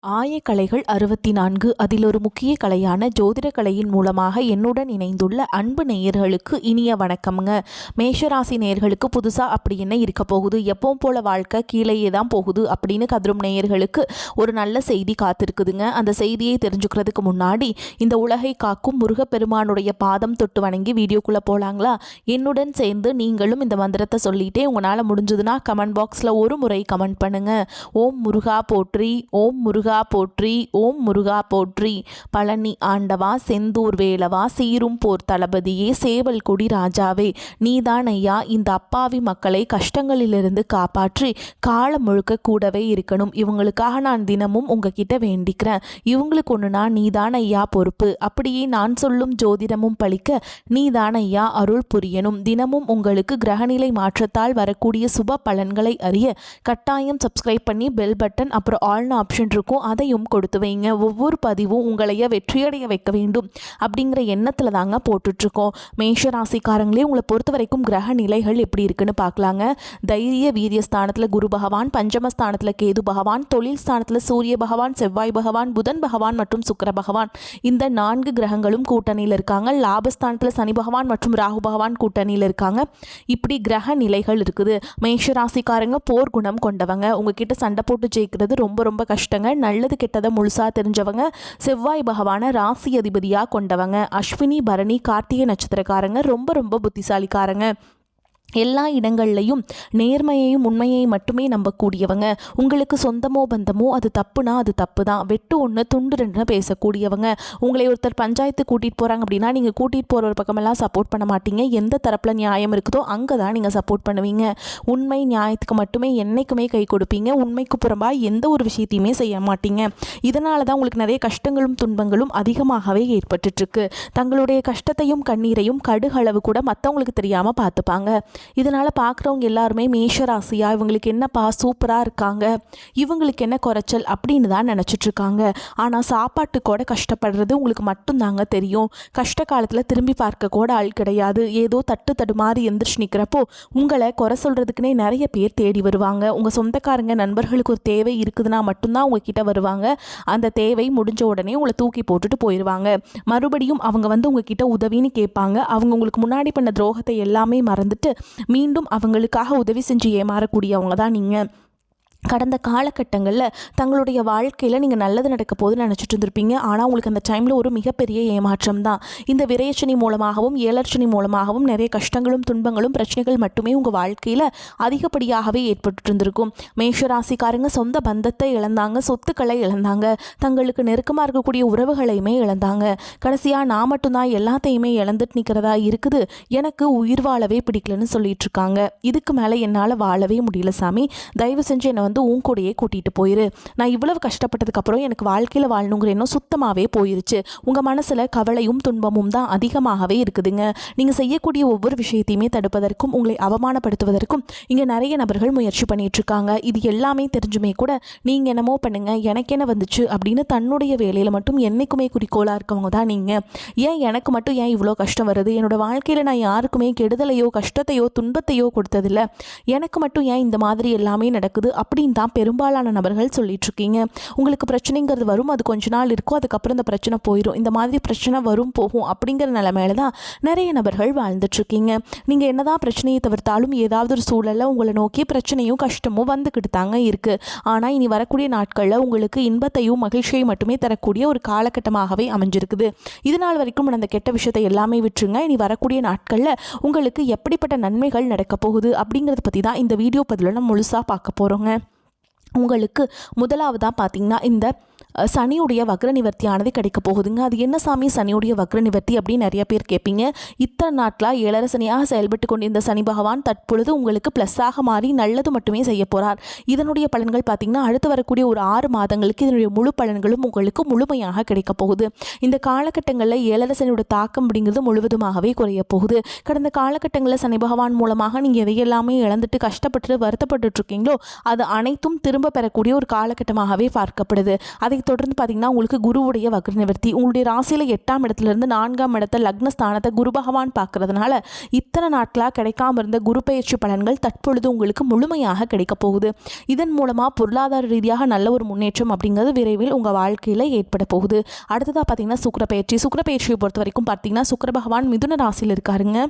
ஆயக்கலைகள் 64 அதில் ஒரு முக்கிய கலையான ஜோதிட கலையின் மூலமாக என்னுடன் இணைந்துள்ள அன்பு நேயர்களுக்கு இனிய வணக்கம்ங்க. மேஷராசி நேயர்களுக்கு புதுசாக அப்படி என்ன இருக்க போகுது, எப்பவும் போல வாழ்க்கை கீழேயே தான் போகுது அப்படின்னு கதரும் நேயர்களுக்கு ஒரு நல்ல செய்தி காத்திருக்குதுங்க. அந்த செய்தியை தெரிஞ்சுக்கிறதுக்கு முன்னாடி இந்த உலகை காக்கும் முருகப்பெருமானுடைய பாதம் தொட்டு வணங்கி வீடியோக்குள்ளே போகலாங்களா? என்னுடன் சேர்ந்து நீங்களும் இந்த மந்திரத்தை சொல்லிட்டே உங்களால் முடிஞ்சதுன்னா கமெண்ட் பாக்ஸில் ஒரு முறை கமெண்ட் பண்ணுங்க. ஓம் முருகா போற்றி, ஓம் முருகா போற்றி, ஓம் முருகா போற்றி. பழனி ஆண்டவா, செந்தூர் வேலவா, சீரும் போர் தளபதியே, சேவல் கொடி ராஜாவே, நீதான் ஐயா இந்த அப்பாவி மக்களை கஷ்டங்களிலிருந்து காப்பாற்றி காலம் முழுக்க கூடவே இருக்கணும். இவங்களுக்காக நான் தினமும் உங்ககிட்ட வேண்டிக்கிறேன். இவங்களுக்கு ஒன்றுனா நீதான் ஐயா பொறுப்பு. அப்படியே நான் சொல்லும் ஜோதிடமும் பழிக்க நீதான் ஐயா அருள் புரியணும். தினமும் உங்களுக்கு கிரகநிலை மாற்றத்தால் வரக்கூடிய சுப பலன்களை அறிய கட்டாயம் சப்ஸ்கிரைப் பண்ணி பெல் பட்டன் அப்புறம் ஆல்னு ஆப்ஷன் இருக்கும், அதையும் கொடுத்து வைங்க. ஒவ்வொரு பதிவும் உங்களைய வெற்றியடைய வைக்க வேண்டும் அப்படிங்கிற எண்ணத்தில் தாங்க போட்டுட்ருக்கோம். மேஷ ராசிக்காரங்களே, உங்களை பொறுத்த வரைக்கும் கிரக நிலைகள் எப்படி இருக்குன்னு பார்க்கலாங்க. தைரிய வீரிய ஸ்தானத்தில் குரு பகவான், பஞ்சமஸ்தானத்தில் கேது பகவான், தொழில் ஸ்தானத்தில் சூரிய பகவான், செவ்வாய் பகவான், புதன் பகவான் மற்றும் சுக்கிர பகவான், இந்த 4 கிரகங்களும் கூட்டணியில் இருக்காங்க. லாபஸ்தானத்தில் சனி பகவான் மற்றும் ராகு பகவான் கூட்டணியில் இருக்காங்க. இப்படி கிரக நிலைகள் இருக்குது. மேஷ ராசிக்காரங்க போர் குணம் கொண்டவங்க. உங்ககிட்ட சண்டை போட்டு ஜெயிக்கிறது ரொம்ப ரொம்ப கஷ்டங்க. நல்லது கெட்டதை முழுசா தெரிஞ்சவங்க. செவ்வாய் பகவான ராசி அதிபதியாக கொண்டவங்க. அஸ்வினி பரணி கார்த்திகை நட்சத்திரக்காரங்க ரொம்ப ரொம்ப புத்திசாலிக்காரங்க. எல்லா இடங்கள்லையும் நேர்மையையும் உண்மையையும் மட்டுமே நம்பக்கூடியவங்க. உங்களுக்கு சொந்தமோ பந்தமோ அது தப்புனா அது தப்பு தான். வெட்டு ஒன்று துண்டு ரெண்டுன்னு பேசக்கூடியவங்க. உங்களை ஒருத்தர் பஞ்சாயத்து கூட்டிகிட்டு போகிறாங்க அப்படின்னா நீங்கள் கூட்டிகிட்டு போகிற ஒரு பக்கமெல்லாம் சப்போர்ட் பண்ண மாட்டீங்க. எந்த தரப்பில் நியாயம் இருக்குதோ அங்கே தான் நீங்கள் சப்போர்ட் பண்ணுவீங்க. உண்மை நியாயத்துக்கு மட்டுமே என்றைக்குமே கை கொடுப்பீங்க. உண்மைக்கு புறம்பாக எந்த ஒரு விஷயத்தையுமே செய்ய மாட்டீங்க. இதனால தான் உங்களுக்கு நிறைய கஷ்டங்களும் துன்பங்களும் அதிகமாகவே ஏற்பட்டுருக்கு. தங்களுடைய கஷ்டத்தையும் கண்ணீரையும் கடுகளவு கூட மற்றவங்களுக்கு தெரியாமல் பார்த்துப்பாங்க. இதனால் பார்க்குறவங்க எல்லாருமே மேஷராசியா இவங்களுக்கு என்னப்பா சூப்பராக இருக்காங்க, இவங்களுக்கு என்ன குறைச்சல் அப்படின்னு தான் நினச்சிட்ருக்காங்க. ஆனால் சாப்பாட்டு கூட கஷ்டப்படுறது உங்களுக்கு மட்டும்தாங்க தெரியும். கஷ்ட காலத்தில் திரும்பி பார்க்க கூட ஆள் கிடையாது. ஏதோ தட்டு தடுமாறி எந்திரிச்சு நிற்கிறப்போ உங்களை குறை சொல்கிறதுக்குனே நிறைய பேர் தேடி வருவாங்க. உங்கள் சொந்தக்காரங்க நண்பர்களுக்கு ஒரு தேவை இருக்குதுன்னா மட்டும்தான் உங்ககிட்ட வருவாங்க. அந்த தேவை முடிஞ்ச உடனே உங்களை தூக்கி போட்டுட்டு போயிடுவாங்க. மறுபடியும் அவங்க உங்ககிட்ட உதவின்னு கேட்பாங்க. அவங்க உங்களுக்கு முன்னாடி பண்ண துரோகத்தை எல்லாமே மறந்துட்டு மீண்டும் அவங்களுக்காக உதவி செஞ்சு ஏமாறக்கூடியவங்க தான் நீங்கள். கடந்த காலகட்டங்களில் தங்களுடைய வாழ்க்கையில் நீங்கள் நல்லது நடக்க போதுன்னு நினச்சிட்டு இருந்திருப்பீங்க. ஆனால் உங்களுக்கு அந்த டைமில் ஒரு மிகப்பெரிய ஏமாற்றம் தான். இந்த விரயச்சனி மூலமாகவும் ஏழர்ச்சனி மூலமாகவும் நிறைய கஷ்டங்களும் துன்பங்களும் பிரச்சனைகள் மட்டுமே உங்கள் வாழ்க்கையில் அதிகப்படியாகவே ஏற்பட்டு இருந்திருக்கும். மேஷராசிக்காரங்க சொந்த பந்தத்தை இழந்தாங்க, சொத்துக்களை இழந்தாங்க, தங்களுக்கு நெருக்கமாக இருக்கக்கூடிய உறவுகளையுமே இழந்தாங்க. கடைசியாக நான் மட்டும்தான் எல்லாத்தையுமே இழந்துட்டு நிற்கிறதா இருக்குது, எனக்கு உயிர் வாழவே பிடிக்கலன்னு சொல்லிட்டு இருக்காங்க. இதுக்கு மேலே என்னால் வாழவே முடியல சாமி, தயவு செஞ்சு என்னை உன் கூடையே கூட்டிகிட்டு போயிரு. நான் இவ்வளவு கஷ்டப்பட்டதுக்கப்புறம் எனக்கு வாழ்க்கையில் வாழணுங்கிற எண்ணம் சுத்தமாகவே போயிருச்சு. உங்கள் மனசில் கவலையும் துன்பமும் தான் அதிகமாகவே இருக்குதுங்க. நீங்கள் செய்யக்கூடிய ஒவ்வொரு விஷயத்தையுமே தடுப்பதற்கும் உங்களை அவமானப்படுத்துவதற்கும் இங்கே நிறைய நபர்கள் முயற்சி பண்ணிகிட்ருக்காங்க. இது எல்லாமே தெரிஞ்சுமே கூட நீங்கள் என்னமோ பண்ணுங்க, எனக்கு என்ன வந்துச்சு அப்படின்னு தன்னுடைய வேலையில் மட்டும் என்றைக்குமே குறிக்கோளாக இருக்கவங்க தான் நீங்கள். ஏன் எனக்கு மட்டும் ஏன் இவ்வளோ கஷ்டம் வருது, என்னோடய வாழ்க்கையில் நான் யாருக்குமே கெடுதலையோ கஷ்டத்தையோ துன்பத்தையோ கொடுத்ததில்லை, எனக்கு மட்டும் ஏன் இந்த மாதிரி எல்லாமே நடக்குது அப்படின்னு தான் பெரும்பாலான நபர்கள் சொல்லிட்டு இருக்கீங்க. உங்களுக்கு பிரச்சனைங்கிறது வரும், அது கொஞ்ச நாள் இருக்கும், அதுக்கப்புறம் இந்த பிரச்சனை போயிடும். இந்த மாதிரி பிரச்சனை வரும் போகும் அப்படிங்கிற நிலைமையில தான் நிறைய நபர்கள் வாழ்ந்துட்டு இருக்கீங்க. நீங்கள் என்னதான் பிரச்சனையை தவிர்த்தாலும் ஏதாவது ஒரு சூழலில் உங்களை நோக்கி பிரச்சனையும் கஷ்டமும் வந்துக்கிட்டு தாங்க இருக்கு. ஆனால் இனி வரக்கூடிய நாட்களில் உங்களுக்கு இன்பத்தையும் மகிழ்ச்சியையும் மட்டுமே தரக்கூடிய ஒரு காலகட்டமாகவே அமைஞ்சிருக்குது. இதனால் வரைக்கும் அந்த கெட்ட விஷயத்தை எல்லாமே விட்டுருங்க. இனி வரக்கூடிய நாட்களில் உங்களுக்கு எப்படிப்பட்ட நன்மைகள் நடக்க போகுது அப்படிங்கிறத பற்றி தான் இந்த வீடியோ பதிவில் நம்ம முழுசாக பார்க்க போகிறோங்க. உங்களுக்கு முதலாவதாக பார்த்தீங்கன்னா இந்த சனியுடைய வக்ர நிவர்த்தியானது கிடைக்க போகுதுங்க. அது என்ன சாமி சனியுடைய வக்ர நிவர்த்தி அப்படின்னு நிறைய பேர் கேட்பீங்க. இத்தனை நாட்களாக ஏழரை சனியாக செயல்பட்டு கொண்டிருந்த சனி பகவான் தற்பொழுது உங்களுக்கு ப்ளஸ்ஸாக மாறி நல்லது மட்டுமே செய்ய போகிறார். இதனுடைய பலன்கள் பார்த்திங்கன்னா அடுத்து வரக்கூடிய ஒரு 6 மாதங்களுக்கு இதனுடைய முழு பலன்களும் உங்களுக்கு முழுமையாக கிடைக்க போகுது. இந்த காலகட்டங்களில் ஏழரை சனியோட தாக்கம் அப்படிங்கிறது முழுவதுமாகவே குறைய போகுது. கடந்த காலகட்டங்களில் சனி பகவான் மூலமாக நீங்கள் எதையெல்லாமே இழந்துட்டு கஷ்டப்பட்டு வருத்தப்பட்டு இருக்கீங்களோ அது அனைத்தும் திரும்ப பெறக்கூடிய ஒரு காலகட்டமாகவே பார்க்கப்படுது. அதை அதை தொடர்ந்து பார்த்தீங்கன்னா உங்களுக்கு குருவுடைய வக்ர நிவர்த்தி, உங்களுடைய ராசியில் 8ஆம் இடத்துலேருந்து 4ஆம் இடத்த லக்னஸ்தானத்தை குரு பகவான் பார்க்கறதுனால இத்தனை நாட்களாக கிடைக்காம இருந்த குரு பயிற்சி பலன்கள் தற்பொழுது உங்களுக்கு முழுமையாக கிடைக்க போகுது. இதன் மூலமாக பொருளாதார ரீதியாக நல்ல ஒரு முன்னேற்றம் அப்படிங்கிறது விரைவில் உங்கள் வாழ்க்கையில் ஏற்பட போகுது. அடுத்ததாக பார்த்தீங்கன்னா சுக்கிரப்பயிற்சியை பொறுத்த வரைக்கும் பார்த்தீங்கன்னா சுக்கிர பகவான் மிதுன ராசியில் இருக்காருங்க.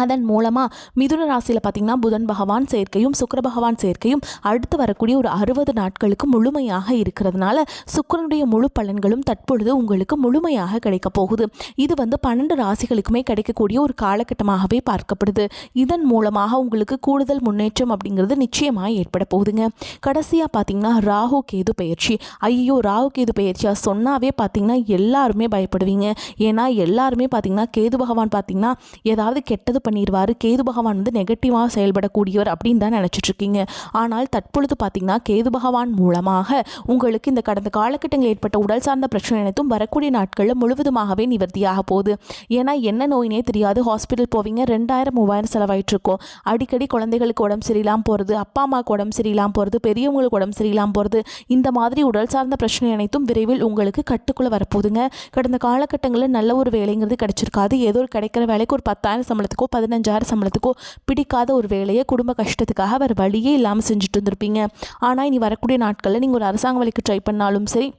அதன் மூலமாக மிதுன ராசியில் பார்த்திங்கன்னா புதன் பகவான் சேர்க்கையும் சுக்கிர பகவான் சேர்க்கையும் அடுத்து வரக்கூடிய ஒரு 60 நாட்களுக்கு முழுமையாக இருக்கிறதுனால சுக்கிரனுடைய முழு பலன்களும் தற்பொழுது உங்களுக்கு முழுமையாக கிடைக்க போகுது. இது 12 ராசிகளுக்குமே கிடைக்கக்கூடிய ஒரு காலகட்டமாகவே பார்க்கப்படுது. இதன் மூலமாக உங்களுக்கு கூடுதல் முன்னேற்றம் அப்படிங்கிறது நிச்சயமாக ஏற்பட போகுதுங்க. கடைசியாக பார்த்திங்கன்னா ராகு கேது பயிற்சி. ஐயோ, ராகு கேது பயிற்சியாக சொன்னாவே பார்த்திங்கன்னா எல்லாருமே பயப்படுவீங்க. ஏன்னா எல்லாருமே பார்த்திங்கன்னா கேது பகவான் பார்த்திங்கன்னா ஏதாவது கெட்டது பண்ணிடுவார், கேது பகவான் நெகட்டிவாக செயல்படக்கூடியவர் அப்படின்னு தான் நினச்சிட்ருக்கீங்க. ஆனால் தற்பொழுது பார்த்திங்கன்னா கேது பகவான் மூலமாக உங்களுக்கு இந்த கடந்த காலகட்டங்களில் ஏற்பட்ட உடல் சார்ந்த பிரச்சனை அனைத்தும் வரக்கூடிய நாட்களில் முழுவதுமாகவே நிவர்த்தியாக போகுது. ஏன்னா என்ன நோயினே தெரியாது, ஹாஸ்பிட்டல் போவீங்க, 2000-3000 செலவாயிட்ருக்கோம். அடிக்கடி குழந்தைகளுக்கு உடம்பு சரியில்லாமல் போகிறது, அப்பா அம்மாவுக்கு உடம்பு சரியில்லாமல் போகிறது, பெரியவங்களுக்கு உடம்பு சரியில்லாமல் போகிறது, இந்த மாதிரி உடல் சார்ந்த பிரச்சனை அனைத்தும் விரைவில் உங்களுக்கு கட்டுக்குள்ளே வரப்போகுதுங்க. கடந்த காலகட்டங்களில் நல்ல ஒரு வேலைங்கிறது கிடைச்சிருக்காது. ஏதோ ஒரு கிடைக்கிற வேலைக்கு ஒரு 10,000 சம்பளத்துக்கோ 15,000 சம்பளத்துக்கோ பிடிக்காத ஒரு வேலையை குடும்ப கஷ்டத்துக்காக வேறு வழியே இல்லாமல் செஞ்சுட்டு இருந்திருப்பீங்க. ஆனால் இனி வரக்கூடிய நாட்களில் நீங்கள் ஒரு அரசாங்க வேலைக்கு ட்ரை பண்ணாலும் சரி,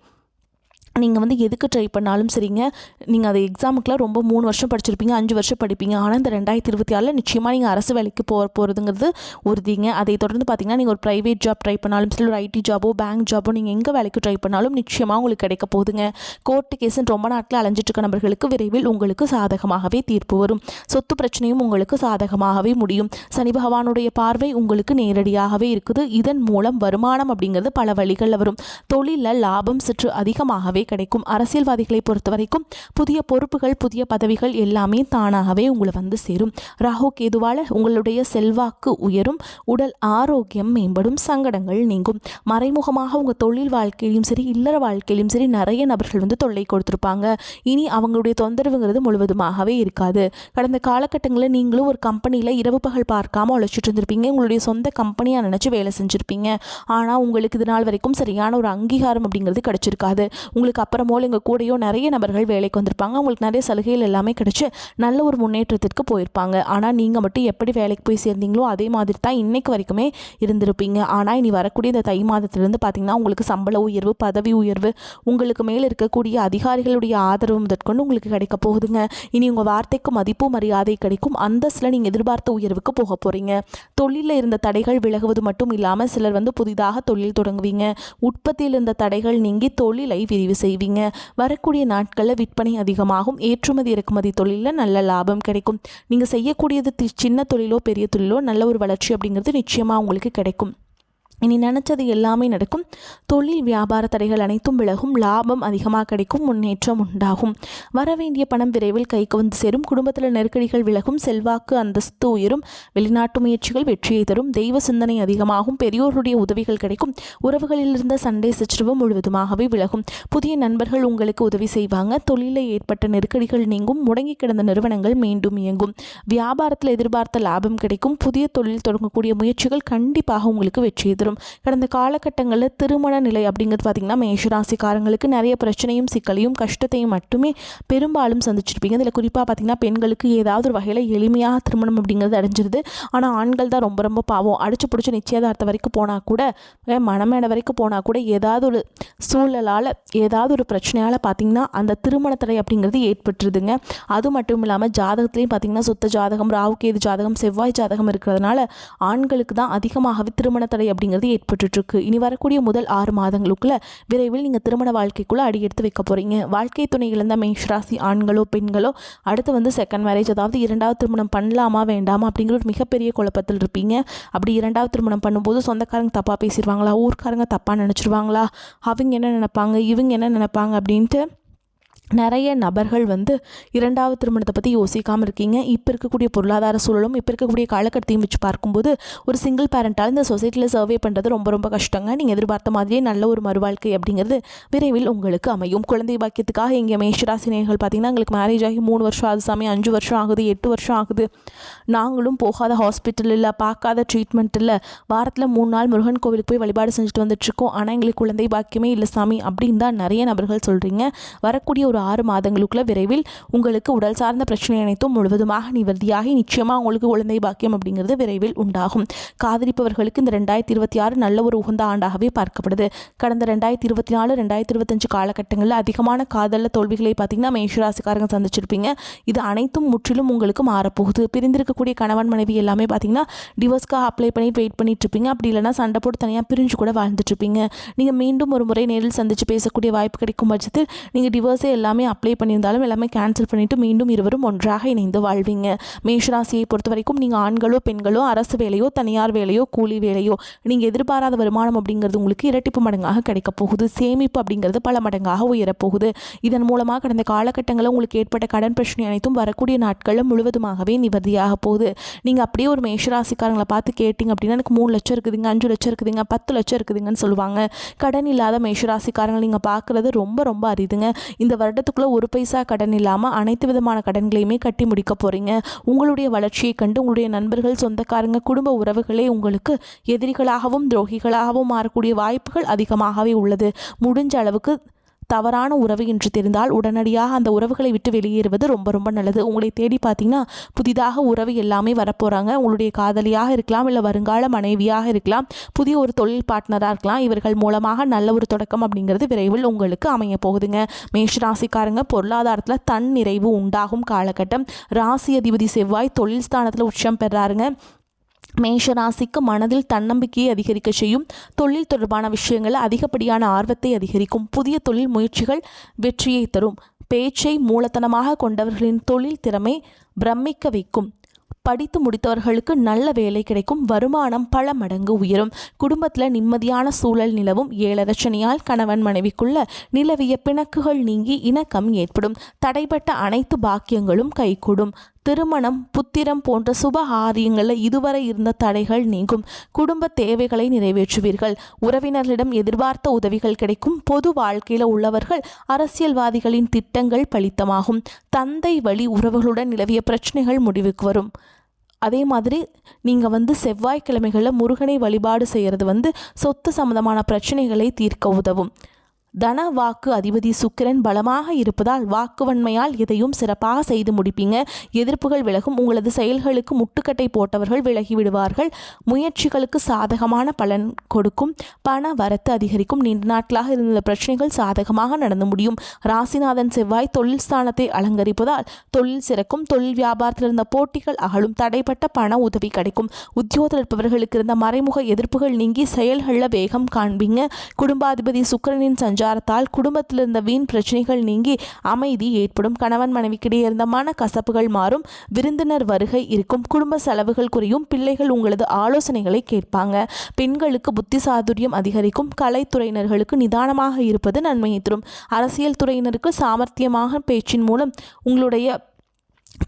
நீங்கள் எதுக்கு ட்ரை பண்ணாலும் சரிங்க, நீங்கள் அது எக்ஸாமுக்குலாம் ரொம்ப 3 வருஷம் படிச்சிருப்பீங்க, 5 வருஷம் படிப்பீங்க. ஆனால் இந்த 2026 நிச்சயமாக நீங்கள் அரசு வேலைக்கு போகிறதுங்கிறது உறுதிங்க. அதை தொடர்ந்து பார்த்தீங்கன்னா நீங்கள் ஒரு ப்ரைவேட் ஜாப் ட்ரை பண்ணாலும் சரி, ஒரு ஐடி ஜாபோ பேங்க் ஜாபோ நீங்கள் எங்கே வேலைக்கு ட்ரை பண்ணாலும் நிச்சயமாக உங்களுக்கு கிடைக்க போகுதுங்க. கோர்ட்டு கேஸுன்னு ரொம்ப நாட்கள் அலைஞ்சிட்டு இருக்க நபர்களுக்கு விரைவில் உங்களுக்கு சாதகமாகவே தீர்ப்பு வரும். சொத்து பிரச்சனையும் உங்களுக்கு சாதகமாகவே முடியும். சனி பகவானுடைய பார்வை உங்களுக்கு நேரடியாகவே இருக்குது. இதன் மூலம் வருமானம் அப்படிங்கிறது பல வழிகளில் வரும். தொழிலில் லாபம் சற்று அதிகமாகவே கிடைக்கும். அரசியல்வாதிகளை பொறுத்த வரைக்கும் புதிய பொறுப்புகள், புதிய பதவிகள் எல்லாமே தானாகவே உங்களை சேரும். ராகு கேதுவால உங்களுடைய செல்வாக்கு உயரும், உடல் ஆரோக்கியம் மேம்படும், சங்கடங்கள் நீங்கும். மறைமுகமாக உங்கள் தொழில் வாழ்க்கையிலும் சரி, இல்லற வாழ்க்கையிலும் சரி நிறைய நபர்கள் தொல்லை கொடுத்துருப்பாங்க. இனி அவங்களுடைய தொந்தரவுங்கிறது முழுவதுமாகவே இருக்காது. கடந்த காலகட்டங்களில் நீங்களும் ஒரு கம்பெனியில் இரவு பகல் பார்க்காம உழைச்சிட்டு இருந்திருப்பீங்க. உங்களுடைய சொந்த கம்பெனியாக நினச்சி வேலை செஞ்சுருப்பீங்க. ஆனால் உங்களுக்கு இது நாள் வரைக்கும் சரியான ஒரு அங்கீகாரம் அப்படிங்கிறது கிடைச்சிருக்காது. உங்களுக்கு அப்புறமோ எங்கள் கூடயோ நிறைய நபர்கள் வேலைக்கு வந்திருப்பாங்க. அவங்களுக்கு நிறைய சலுகைகள் எல்லாமே கிடைச்சி நல்ல ஒரு முன்னேற்றத்திற்கு போயிருப்பாங்க. ஆனால் நீங்கள் மட்டும் எப்படி வேலைக்கு போய் சேர்ந்தீங்களோ அதே மாதிரி தான் இன்னைக்கு வரைக்குமே இருந்திருப்பீங்க. ஆனால் இனி வரக்கூடிய இந்த தை மாதத்திலிருந்து பார்த்தீங்கன்னா உங்களுக்கு சம்பள உயர்வு, பதவி உயர்வு, உங்களுக்கு மேலே இருக்கக்கூடிய அதிகாரிகளுடைய ஆதரவு முதற்கொண்டு உங்களுக்கு கிடைக்க போகுதுங்க. இனி உங்கள் வார்த்தைக்கு மதிப்பு மரியாதை கிடைக்கும். அந்தஸ்தில் நீங்கள் எதிர்பார்த்த உயர்வுக்கு போக போகிறீங்க. தொழிலில் இருந்த தடைகள் விலகுவது மட்டும் இல்லாமல் சிலர் புதிதாக தொழில் தொடங்குவீங்க. உற்பத்தியில் இருந்த தடைகள் நீங்கி தொழிலை விரிவு செய்வீங்க. வரக்கூடிய நாட்களில் விற்பனை அதிகமாகும். ஏற்றுமதி இறக்குமதி தொழிலில் நல்ல லாபம் கிடைக்கும். நீங்கள் செய்யக்கூடியது சின்ன தொழிலோ பெரிய தொழிலோ நல்ல ஒரு வளர்ச்சி அப்படிங்கிறது நிச்சயமாக உங்களுக்கு கிடைக்கும். இனி நினச்சது எல்லாமே நடக்கும். தொழில் வியாபார தடைகள் அனைத்தும் விலகும். லாபம் அதிகமாக கிடைக்கும். முன்னேற்றம் உண்டாகும். வரவேண்டிய பணம் விரைவில் கைக்கு சேரும். குடும்பத்தில் நெருக்கடிகள் விலகும். செல்வாக்கு அந்தஸ்து உயரும். வெளிநாட்டு முயற்சிகள் வெற்றியை தரும். தெய்வ சிந்தனை அதிகமாகும். பெரியோருடைய உதவிகள் கிடைக்கும். உறவுகளில் இருந்த சண்டை சச்சரவு முழுவதுமாகவே விலகும். புதிய நண்பர்கள் உங்களுக்கு உதவி செய்வாங்க. தொழிலில் ஏற்பட்ட நெருக்கடிகள் நீங்கும். முடங்கி கிடந்த நிறுவனங்கள் மீண்டும் இயங்கும். வியாபாரத்தில் எதிர்பார்த்த லாபம் கிடைக்கும். புதிய தொழில் தொடங்கக்கூடிய முயற்சிகள் கண்டிப்பாக உங்களுக்கு வெற்றியை தரும். கடந்த காலகட்டங்களில் திருமண நிலை அப்படிங்கிறது பார்த்திங்கன்னா மேஷராசிக்காரங்களுக்கு நிறைய பிரச்சனையும் சிக்கலையும் கஷ்டத்தையும் மட்டுமே பெரும்பாலும் சந்திச்சிருப்பீங்க. இதில் குறிப்பாக பார்த்திங்கன்னா பெண்களுக்கு ஏதாவது ஒரு வகையில் எளிமையாக திருமணம் அப்படிங்கிறது அடைஞ்சிருது. ஆனால் ஆண்கள் தான் ரொம்ப ரொம்ப பாவம். அடிச்சு பிடிச்சி நிச்சயதார்த்தம் வரைக்கும் போனால் கூட, மணமேடை வரைக்கும் போனால் கூட ஏதாவது ஒரு சூழலால் ஏதாவது ஒரு பிரச்சனையால் பார்த்திங்கன்னா அந்த திருமண தடை அப்படிங்கிறது ஏற்பட்டுருதுங்க. அது மட்டும் இல்லாமல் ஜாதகத்துலேயும் பார்த்திங்கன்னா சுத்த ஜாதகம், ராகு கேது ஜாதகம், செவ்வாய் ஜாதகம் இருக்கிறதுனால ஆண்களுக்கு தான் அதிகமாகவே திருமண தடை அப்படிங்கிறது ஏற்பட்டுருக்கு. இனி வரக்கூடிய முதல் 6 மாதங்களுக்குள்ள விரைவில் நீங்கள் திருமண வாழ்க்கைக்குள்ள அடி எடுத்து வைக்க போறீங்க. வாழ்க்கை துணை இழந்த மேஷராசி ஆண்களோ பெண்களோ அடுத்து செகண்ட் மேரேஜ், அதாவது 2வது திருமணம் பண்ணலாமா வேண்டாமா அப்படிங்கிற ஒரு மிகப்பெரிய குழப்பத்தில் இருப்பீங்க. அப்படி 2வது திருமணம் பண்ணும்போது சொந்தக்காரங்க தப்பாக பேசிடுவாங்களா, ஊர்க்காரங்க தப்பாக நினச்சிருவாங்களா, அவங்க என்ன நினைப்பாங்க, இவங்க என்ன நினைப்பாங்க அப்படின்ட்டு நிறைய நபர்கள் இரண்டாவது திருமணத்தை பற்றி யோசிக்காமல் இருக்கீங்க. இப்போ இருக்கக்கூடிய பொருளாதார சூழலும் இப்போ இருக்கக்கூடிய காலகட்டத்தையும் வச்சு பார்க்கும்போது ஒரு சிங்கிள் பேரண்டால் இந்த சொசைட்டியில் சர்வே பண்ணுறது ரொம்ப ரொம்ப கஷ்டங்க. நீங்கள் எதிர்பார்த்த மாதிரியே நல்ல ஒரு மறுவாழ்க்கை அப்படிங்கிறது விரைவில் உங்களுக்கு அமையும். குழந்தை பாக்கியத்துக்காக இங்கே மேஷராசி நேயர்கள் பார்த்தீங்கன்னா எங்களுக்கு மேரேஜ் ஆகி 3 வருஷம் ஆகுது சாமி, 5 வருஷம் ஆகுது, 8 வருஷம் ஆகுது, நாங்களும் போகாத ஹாஸ்பிட்டல் இல்லை, பார்க்காத ட்ரீட்மெண்ட் இல்லை, வாரத்தில் 3 நாள் முருகன் கோவிலுக்கு போய் வழிபாடு செஞ்சுட்டு வந்துட்டுருக்கோம், ஆனால் எங்களுக்கு குழந்தை பாக்கியமே இல்லை சாமி அப்படின்னு தான் நிறைய நபர்கள் சொல்கிறீங்க. வரக்கூடிய ஒரு 6 மாதங்களுக்குள்ள விரைவில் உங்களுக்கு உடல் சார்ந்த பிரச்சனை அனைத்தும் முழுவதுமாக நிவர்த்தியாகி நிச்சயமாக உங்களுக்கு குழந்தை பாக்கியம் அப்படிங்கிறது விரைவில் உண்டாகும். காதலிப்பவர்களுக்கு இந்த 2026 நல்ல ஒரு உகந்த ஆண்டாகவே பார்க்கப்படுது. கடந்த 2024 2025 காலகட்டங்களில் அதிகமான காதலில் தோல்விகளை பார்த்தீங்கன்னா மேஷராசிக்காரங்க சந்திச்சிருப்பீங்க. இது அனைத்தும் முற்றிலும் உங்களுக்கு மாறப்போகுது. பிரிந்திருக்கக்கூடிய கணவன் மனைவி எல்லாமே பார்த்தீங்கன்னா டிவோர்ஸ்க்காக அப்ளை பண்ணி வெயிட் பண்ணிட்டு இருப்பீங்க. அப்படி இல்லைனா சண்டை போட்டு தனியாக பிரிஞ்சு கூட வாழ்ந்துட்டு இருப்பீங்க. நீங்கள் மீண்டும் ஒரு முறை நேரில் சந்தித்து பேசக்கூடிய வாய்ப்பு கிடைக்கும் பட்சத்தில் நீங்கள் டிவோர்ஸே எல்லாமே அப்ளை பண்ணியிருந்தாலும் எல்லாமே கேன்சல் பண்ணிவிட்டு மீண்டும் இருவரும் ஒன்றாக இணைந்து வாழ்வீங்க. மேஷராசியை பொறுத்த வரைக்கும் நீங்கள் ஆண்களோ பெண்களோ அரசு வேலையோ தனியார் வேலையோ கூலி வேலையோ நீங்கள் எதிர்பாராத வருமானம் அப்படிங்கிறது உங்களுக்கு இரட்டிப்பு மடங்காக கிடைக்க போகுது. சேமிப்பு அப்படிங்கிறது பல மடங்காக உயரப்போகுது. இதன் மூலமாக கடந்த காலகட்டங்களில் உங்களுக்கு ஏற்பட்ட கடன் பிரச்சனை அனைத்தும் வரக்கூடிய நாட்களில் முழுவதுமாகவே நிவர்த்தியாக போகுது. நீங்கள் அப்படியே ஒரு மேஷராசிக்காரங்களை பார்த்து கேட்டிங்க அப்படின்னா எனக்கு 3 லட்சம் இருக்குதுங்க, 5 லட்சம் இருக்குதுங்க, 10 லட்சம் இருக்குதுங்கன்னு சொல்லுவாங்க. கடன் இல்லாத மேஷராசிக்காரங்களை நீங்கள் பார்க்குறது ரொம்ப ரொம்ப அரிதுங்க. இந்த வருடத்துக்குள்ளே ஒரு பைசா கடன் இல்லாமல் அனைத்து விதமான கடன்களையுமே கட்டி முடிக்க போகிறீங்க. உங்களுடைய வளர்ச்சியை கண்டு உங்களுடைய நண்பர்கள், சொந்தக்காரங்க, குடும்ப உறவுகளே உங்களுக்கு எதிரிகளாகவும் துரோகிகளாகவும் மாறக்கூடிய வாய்ப்புகள் அதிகமாகவே உள்ளது. முடிஞ்ச அளவுக்கு தவறான உறவு என்று தெரிந்தால் உடனடியாக அந்த உறவுகளை விட்டு வெளியேறுவது ரொம்ப ரொம்ப நல்லது. உங்களை தேடி பார்த்தீங்கன்னா புதிதாக உறவு எல்லாமே வரப்போகிறாங்க. உங்களுடைய காதலியாக இருக்கலாம், இல்லை வருங்கால மனைவியாக இருக்கலாம், புதிய ஒரு தொழில் பார்ட்னராக இருக்கலாம். இவர்கள் மூலமாக நல்ல ஒரு தொடக்கம் அப்படிங்கிறது விரைவில் உங்களுக்கு அமைய போகுதுங்க. மேஷராசிக்காரங்க பொருளாதாரத்தில் தன் நிறைவு உண்டாகும் காலகட்டம். ராசி அதிபதி செவ்வாய் தொழில் ஸ்தானத்தில் உச்சம் பெறாருங்க. மேஷராசிக்கு மனதில் தன்னம்பிக்கையை அதிகரிக்க செய்யும். தொழில் தொடர்பான விஷயங்களில் அதிகப்படியான ஆர்வத்தை அதிகரிக்கும். புதிய தொழில் முயற்சிகள் வெற்றியை தரும். பேச்சை மூலதனமாக கொண்டவர்களின் தொழில் திறமை பிரமிக்க வைக்கும். படித்து முடித்தவர்களுக்கு நல்ல வேலை கிடைக்கும். வருமானம் பல மடங்கு உயரும். குடும்பத்தில் நிம்மதியான சூழல் நிலவும். ஏழரச்சனையால் கணவன் மனைவிக்குள்ள நிலவிய பிணக்குகள் நீங்கி இணக்கம் ஏற்படும். தடைப்பட்ட அனைத்து பாக்கியங்களும் கைகூடும். திருமணம், புத்திரம் போன்ற சுப காரியங்களில் இதுவரை இருந்த தடைகள் நீங்கும். குடும்ப தேவைகளை நிறைவேற்றுவீர்கள். உறவினர்களிடம் எதிர்பார்த்த உதவிகள் கிடைக்கும். பொது வாழ்க்கையில் உள்ளவர்கள் அரசியல்வாதிகளின் திட்டங்கள் பலித்தமாகும். தந்தை வழி உறவுகளுடன் நிலவிய பிரச்சனைகள் முடிவுக்கு வரும். அதே மாதிரி நீங்கள் செவ்வாய்க்கிழமைகளில் முருகனை வழிபாடு செய்கிறது சொத்து சம்பந்தமான பிரச்சனைகளை தீர்க்க உதவும். தன வாக்கு அதிபதி சுக்கிரன் பலமாக இருப்பதால் வாக்குவன்மையால் எதையும் சிறப்பாக செய்து முடிப்பீங்க. எதிர்ப்புகள் விலகும். உங்களது செயல்களுக்கு முட்டுக்கட்டை போட்டவர்கள் விலகி விடுவார்கள். முயற்சிகளுக்கு சாதகமான பலன் கொடுக்கும். பண வரத்து அதிகரிக்கும். நீண்ட நாட்களாக இருந்த பிரச்சனைகள் சாதகமாக நடந்து முடியும். ராசிநாதன் செவ்வாய் தொழில் ஸ்தானத்தை அலங்கரிப்பதால் தொழில் சிறக்கும். தொழில் வியாபாரத்தில் இருந்த போட்டிகள் அகலும். தடைப்பட்ட பண உதவி கிடைக்கும். உத்தியோகத்தில் இருப்பவர்களுக்கு இருந்த மறைமுக எதிர்ப்புகள் நீங்கி செயல்களில் வேகம் காண்பீங்க. குடும்பாதிபதி சுக்கிரனின் சஞ்சாரத்தால் குடும்பத்தில் இருந்த வீண் பிரச்சனைகள் நீங்கி அமைதி ஏற்படும். கணவன் மனைவிக்கிடையே இருந்த மன கசப்புகள் மாறும். விருந்தினர் வருகை இருக்கும். குடும்ப செலவுகள் குறையும். பிள்ளைகள் உங்களது ஆலோசனைகளை கேட்பாங்க. பெண்களுக்கு புத்தி சாதுரியம் அதிகரிக்கும். கலைத்துறையினர்களுக்கு நிதானமாக இருப்பது நன்மையை தரும். அரசியல் துறையினருக்கு சாமர்த்தியமாக பேச்சின் மூலம் உங்களுடைய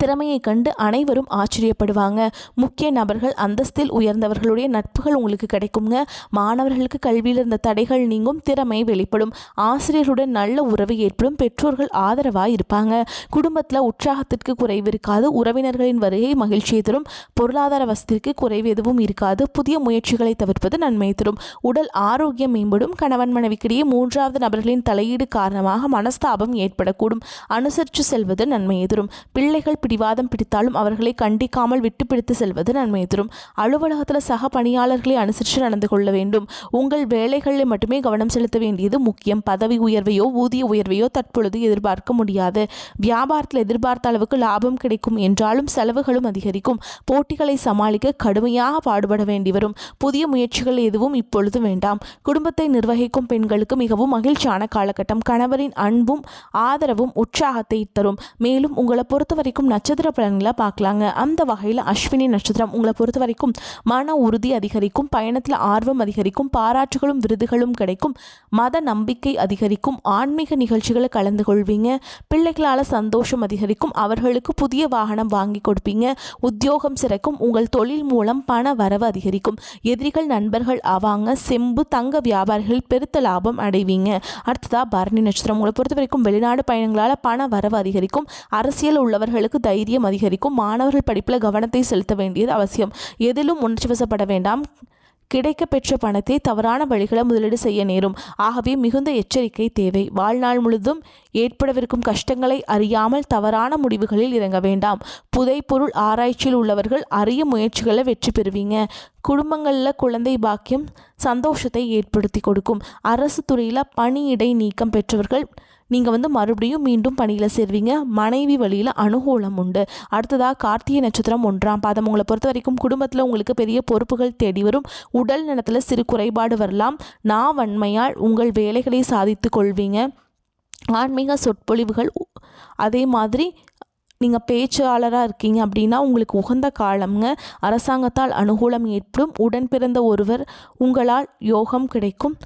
திறமையை கண்டு அனைவரும் ஆச்சரியப்படுவாங்க. முக்கிய நபர்கள், அந்தஸ்தில் உயர்ந்தவர்களுடைய நட்புகள் உங்களுக்கு கிடைக்குங்க. மாணவர்களுக்கு கல்வியில் இருந்த தடைகள் நீங்கும். திறமை வெளிப்படும். ஆசிரியருடன் நல்ல உறவு ஏற்படும். பெற்றோர்கள் ஆதரவாக இருப்பாங்க. குடும்பத்தில் உற்சாகத்திற்கு குறைவு இருக்காது. உறவினர்களின் வருகை மகிழ்ச்சியை தரும். பொருளாதார வசதிக்கு குறைவு எதுவும் இருக்காது. புதிய முயற்சிகளை தவிர்ப்பது நன்மை தரும். உடல் ஆரோக்கியம் மேம்படும். கணவன் மனைவிக்கிடையே மூன்றாவது நபர்களின் தலையீடு காரணமாக மனஸ்தாபம் ஏற்படக்கூடும். அனுசரித்து செல்வது நன்மையை தரும். பிள்ளைகள் பிடிவாதம் பிடித்தாலும் அவர்களை கண்டிக்காமல் விட்டு பிடித்து செல்வது நன்மை தரும். அலுவலகத்தில் சக பணியாளர்களை அனுசரித்து நடந்து கொள்ள வேண்டும். உங்கள் வேலைகளில் மட்டுமே கவனம் செலுத்த வேண்டியது முக்கியம். பதவி உயர்வையோ ஊதிய உயர்வையோ தற்பொழுது எதிர்பார்க்க முடியாது. வியாபாரத்தில் எதிர்பார்த்த அளவுக்கு லாபம் கிடைக்கும் என்றாலும் செலவுகளும் அதிகரிக்கும். போட்டிகளை சமாளிக்க கடுமையாக பாடுபட வேண்டி வரும். புதிய முயற்சிகள் எதுவும் இப்பொழுது வேண்டாம். குடும்பத்தை நிர்வகிக்கும் பெண்களுக்கு மிகவும் மகிழ்ச்சியான காலகட்டம். கணவரின் அன்பும் ஆதரவும் உற்சாகத்தை தரும். மேலும் உங்களை பொறுத்தவரைக்கும் வரைக்கும் நட்சத்திர பலன்களை பார்க்கலாங்க. அந்த வகையில் அஸ்வினி நட்சத்திரம் உங்களை பொறுத்த வரைக்கும் மன உறுதி அதிகரிக்கும், பயணத்தில் ஆர்வம் அதிகரிக்கும், பாராட்டுகளும் விருதுகளும் கிடைக்கும், மத நம்பிக்கை அதிகரிக்கும், ஆன்மீக நிகழ்ச்சிகளை கலந்து கொள்வீங்க, பிள்ளைகளால் சந்தோஷம் அதிகரிக்கும், அவர்களுக்கு புதிய வாகனம் வாங்கி கொடுப்பீங்க, உத்தியோகம் சிறக்கும், உங்கள் தொழில் மூலம் பண வரவு அதிகரிக்கும், எதிரிகள் நண்பர்கள் ஆவாங்க, செம்பு தங்க வியாபாரிகள் பெருத்த லாபம் அடைவீங்க. அடுத்ததா பரணி நட்சத்திரம் உங்களை பொறுத்த வரைக்கும் வெளிநாடு பயணங்களால் பண வரவு அதிகரிக்கும், அரசியல் உள்ளவர்களுக்கு தைரியம் அதிகரிக்கும், மாணவர்கள் படிப்பில் கவனத்தை செலுத்த வேண்டியது அவசியம், எதிலும் உணர்ச்சிவசப்பட வேண்டாம், கிடைக்க பெற்ற பணத்தை தவறான வழிகளை முதலீடு செய்ய நேரும், ஆகவே மிகுந்த எச்சரிக்கை தேவை. வாழ்நாள் முழுதும் ஏற்படவிருக்கும் கஷ்டங்களை அறியாமல் தவறான முடிவுகளில் இறங்க வேண்டாம். புதைப்பொருள் ஆராய்ச்சியில் உள்ளவர்கள் அரிய முயற்சிகளை வெற்றி பெறுவீங்க. குடும்பங்களில் குழந்தை பாக்கியம் சந்தோஷத்தை ஏற்படுத்தி கொடுக்கும். அரசு துறையில் பணியிடை நீக்கம் பெற்றவர்கள் நீங்கள் மறுபடியும் மீண்டும் பணியில் சேர்வீங்க. மனைவி வழியில் அனுகூலம் உண்டு. அடுத்ததாக கார்த்திகை நட்சத்திரம் 1ஆம் பாதம் உங்களை பொறுத்த வரைக்கும் குடும்பத்தில் உங்களுக்கு பெரிய பொறுப்புகள் தேடி வரும். உடல் நலத்தில் சிறு குறைபாடு வரலாம். வன்மையால் உங்கள் வேலைகளை சாதித்து கொள்வீங்க. ஆன்மீக சொற்பொழிவுகள், அதே மாதிரி நீங்கள் பேச்சாளராக இருக்கீங்க அப்படின்னா உங்களுக்கு உகந்த காலம்ங்க. அரசாங்கத்தால் அனுகூலம் ஏற்படும். உடன் பிறந்த ஒருவர் உங்களால் யோகம் கிடைக்கும்.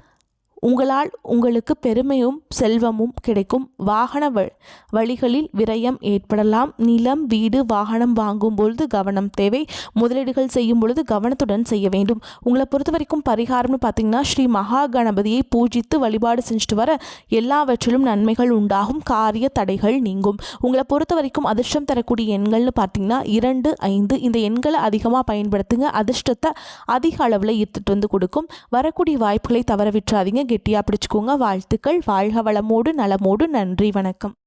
உங்களால் உங்களுக்கு பெருமையும் செல்வமும் கிடைக்கும். வாகன வழிகளில் விரயம் ஏற்படலாம். நிலம் வீடு வாகனம் வாங்கும் பொழுது கவனம் தேவை. முதலீடுகள் செய்யும் பொழுது கவனத்துடன் செய்ய வேண்டும். உங்களை பொறுத்த வரைக்கும் பரிகாரம்னு பார்த்தீங்கன்னா ஸ்ரீ மகா கணபதியை பூஜித்து வழிபாடு செஞ்சுட்டு வர எல்லாவற்றிலும் நன்மைகள் உண்டாகும். காரிய தடைகள் நீங்கும். உங்களை பொறுத்த வரைக்கும் அதிர்ஷ்டம் தரக்கூடிய எண்கள்னு பார்த்தீங்கன்னா 2, 5 இந்த எண்களை அதிகமாக பயன்படுத்துங்க. அதிர்ஷ்டத்தை அதிக அளவில் ஈர்த்துட்டு கொடுக்கும். வரக்கூடிய வாய்ப்புகளை தவற விட்டுறாதீங்க. கெட்டியாக பிடிச்சுக்கோங்க. வாழ்த்துக்கள். வாழ்க வளமோடு நலமோடு. நன்றி, வணக்கம்.